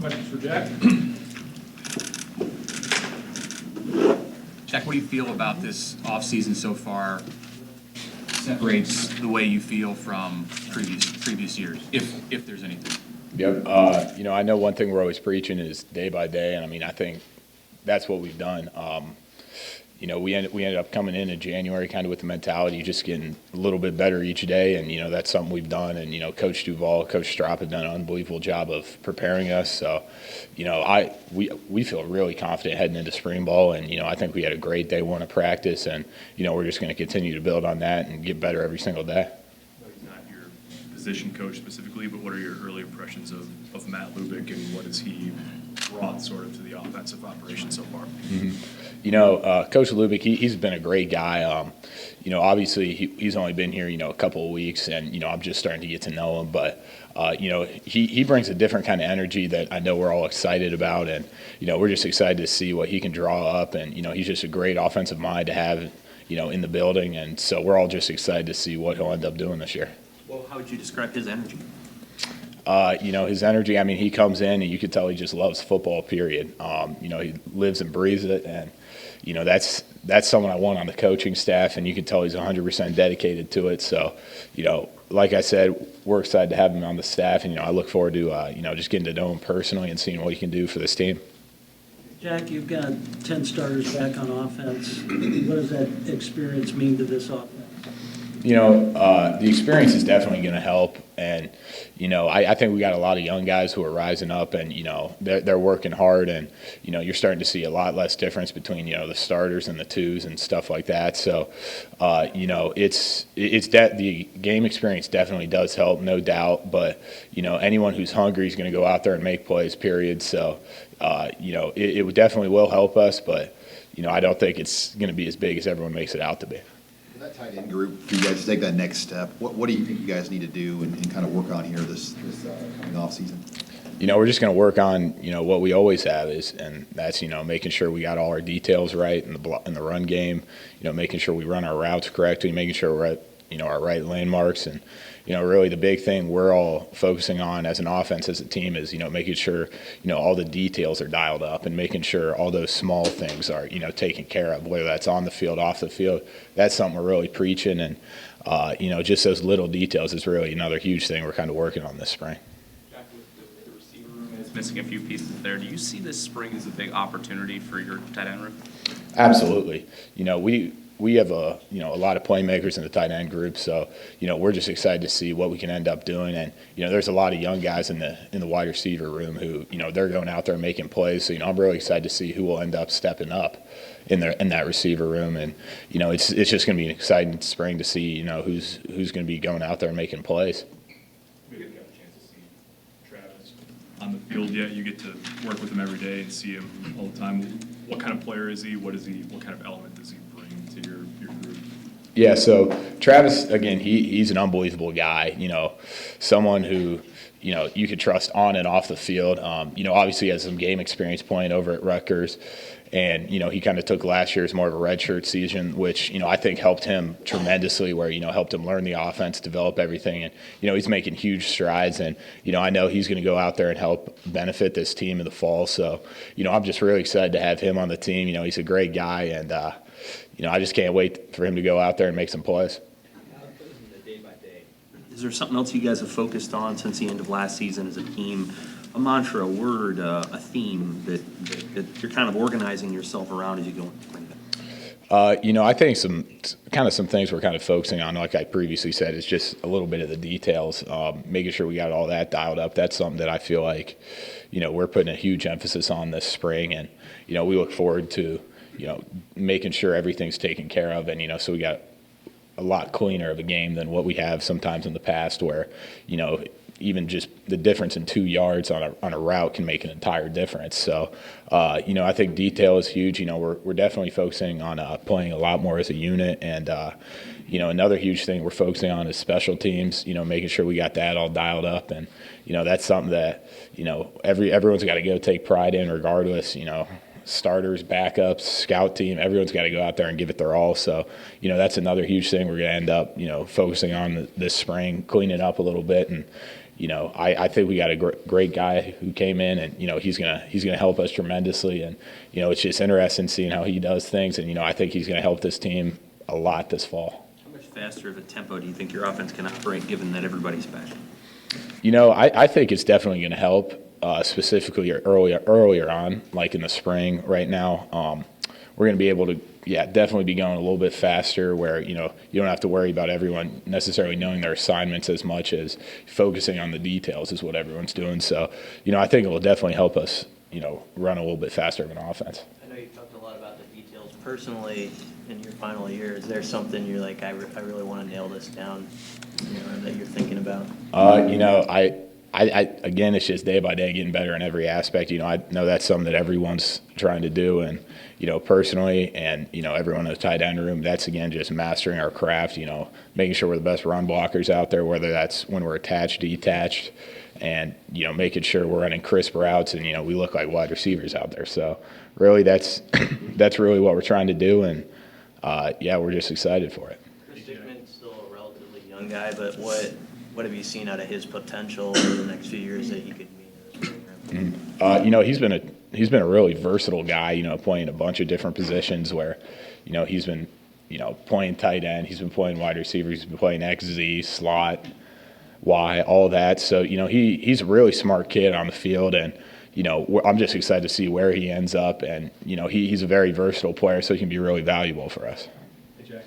Questions for Jack? Jack, what do you feel about this offseason so far? Separates the way you feel from previous years, if there's anything. Yep. I know one thing we're always preaching is day by day, and I think that's what we've done. We ended up coming in January kind of with the mentality just getting a little bit better each day, and that's something we've done. And Coach Duval, Coach Strop have done an unbelievable job of preparing us. So, we feel really confident heading into spring ball, and I think we had a great day one of practice, and we're just going to continue to build on that and get better every single day. He's not your position coach specifically, but what are your early impressions of Matt Lubick, and what has he brought sort of to the offensive operation so far? Mm-hmm. Coach Lubick, he's been a great guy. Obviously he's only been here, a couple of weeks, and I'm just starting to get to know him. But he brings a different kind of energy that I know we're all excited about, and we're just excited to see what he can draw up. And he's just a great offensive mind to have, in the building, and so we're all just excited to see what he'll end up doing this year. Well, how would you describe his energy? His energy, he comes in and you can tell he just loves football, period. He lives and breathes it, and that's someone I want on the coaching staff, and you can tell he's 100% dedicated to it. So, like I said, we're excited to have him on the staff, and I look forward to just getting to know him personally and seeing what he can do for this team. Jack, you've got 10 starters back on offense. What does that experience mean to this offense? The experience is definitely going to help, and I think we got a lot of young guys who are rising up, and they're working hard, and you're starting to see a lot less difference between the starters and the twos and stuff like that. So it's the game experience definitely does help, no doubt. But anyone who's hungry is going to go out there and make plays, period. So it definitely will help us, but I don't think it's going to be as big as everyone makes it out to be. That tight end group, for you guys to take that next step, what do you think you guys need to do and kind of work on here this coming off season? We're just going to work on what we always have and that's making sure we got all our details right in the run game, making sure we run our routes correctly, making sure we're at our right landmarks, and really the big thing we're all focusing on as an offense, as a team, is making sure all the details are dialed up and making sure all those small things are taken care of, whether that's on the field, off the field. That's something we're really preaching, and just those little details is really another huge thing we're kind of working on this spring. Jack, with the receiver room is missing a few pieces there. Do you see this spring as a big opportunity for your tight end room? Absolutely. We have a lot of playmakers in the tight end group, so we're just excited to see what we can end up doing. And there's a lot of young guys in the wide receiver room who they're going out there and making plays. So I'm really excited to see who will end up stepping up in that receiver room. And it's just going to be an exciting spring to see who's going to be going out there and making plays. We haven't got a chance to see Travis on the field yet. You get to work with him every day and see him all the time. What kind of player is he? What kind of element does he bring to your group? Yeah, so Travis, again, he's an unbelievable guy, someone who, you could trust on and off the field. Obviously he has some game experience playing over at Rutgers, and, he kind of took last year as more of a redshirt season, which, I think helped him tremendously, where, helped him learn the offense, develop everything, and, he's making huge strides, and, I know he's going to go out there and help benefit this team in the fall. So, I'm just really excited to have him on the team. He's a great guy, and, I just can't wait for him to go out there and make some plays. Is there something else you guys have focused on since the end of last season as a team? A mantra, a word, a theme that you're kind of organizing yourself around as you go into spring? I think some things we're kind of focusing on, like I previously said, is just a little bit of the details, making sure we got all that dialed up. That's something that I feel like, we're putting a huge emphasis on this spring, and, we look forward to, making sure everything's taken care of, and, so we got a lot cleaner of a game than what we have sometimes in the past, where, even just the difference in 2 yards on a route can make an entire difference. So, I think detail is huge. We're definitely focusing on playing a lot more as a unit, and another huge thing we're focusing on is special teams. Making sure we got that all dialed up, and that's something that everyone's got to go take pride in, regardless. Starters, backups, scout team, everyone's got to go out there and give it their all. So, that's another huge thing we're going to end up, focusing on this spring, cleaning up a little bit, and, I think we got a great guy who came in, and he's gonna help us tremendously. And it's just interesting seeing how he does things, and I think he's gonna help this team a lot this fall. How much faster of a tempo do you think your offense can operate, given that everybody's back? I think it's definitely going to help, specifically earlier on, like in the spring. Right now, we're going to be able to, definitely be going a little bit faster. Where you don't have to worry about everyone necessarily knowing their assignments as much as focusing on the details is what everyone's doing. So, I think it will definitely help us, run a little bit faster of an offense. I know you've talked a lot about the details. Personally, in your final year, is there something you're like, I really want to nail this down, that you're thinking about? I again, it's just day by day getting better in every aspect. I know that's something that everyone's trying to do, and personally, and everyone in the tight end room, that's again just mastering our craft. Making sure we're the best run blockers out there, whether that's when we're attached, detached, and making sure we're running crisp routes, and we look like wide receivers out there. So really, that's really what we're trying to do, and we're just excited for it. Chris Dickman's still a relatively young guy, but what have you seen out of his potential over the next few years that he could mean in this program? He's been a really versatile guy, playing a bunch of different positions where, he's been, playing tight end, he's been playing wide receiver, he's been playing XZ, slot, Y, all that. So, he's a really smart kid on the field, and, I'm just excited to see where he ends up. And, he's a very versatile player, so he can be really valuable for us. Hey, Jack,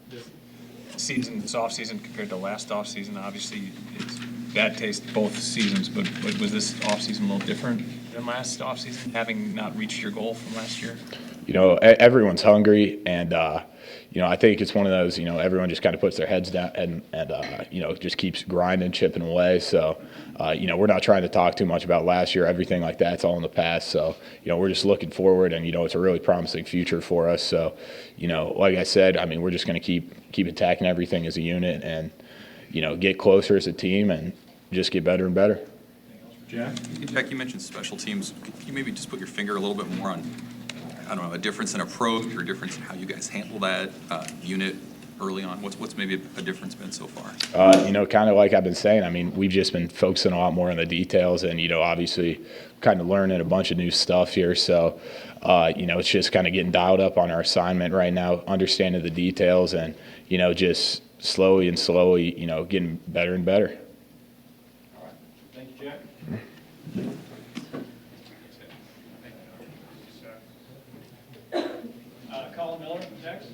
this offseason compared to last offseason, obviously it's bad taste both seasons, but was this offseason a little different than last offseason, having not reached your goal from last year? Everyone's hungry, and I think it's one of those, everyone just kind of puts their heads down and just keeps grinding, chipping away. So, we're not trying to talk too much about last year, everything like that. It's all in the past. So, we're just looking forward, and, it's a really promising future for us. So, like I said, we're just going to keep attacking everything as a unit and, get closer as a team and just get better and better. Jack? Hey, Jack, you mentioned special teams. Can you maybe just put your finger a little bit more on, I don't know, a difference in approach or a difference in how you guys handle that unit early on? What's maybe a difference been so far? Kind of like I've been saying, we've just been focusing a lot more on the details and, obviously kind of learning a bunch of new stuff here. So, it's just kind of getting dialed up on our assignment right now, understanding the details and, just slowly, getting better and better. All right. Thank you, Jack. Colin Miller, next.